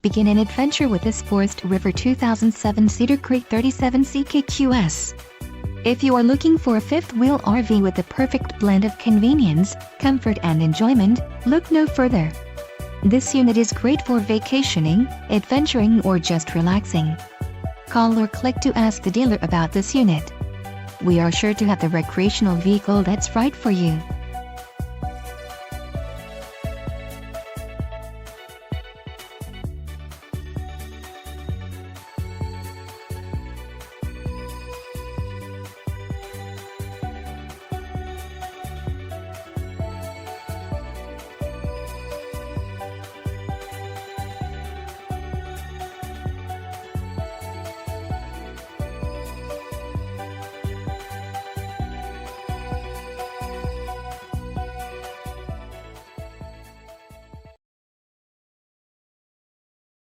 Begin an adventure with this Forest River 2007 Cedar Creek 37 CKQS. If you are looking for a fifth-wheel RV with the perfect blend of convenience, comfort and enjoyment, look no further. This unit is great for vacationing, adventuring or just relaxing. Call or click to ask the dealer about this unit. We are sure to have the recreational vehicle that's right for you.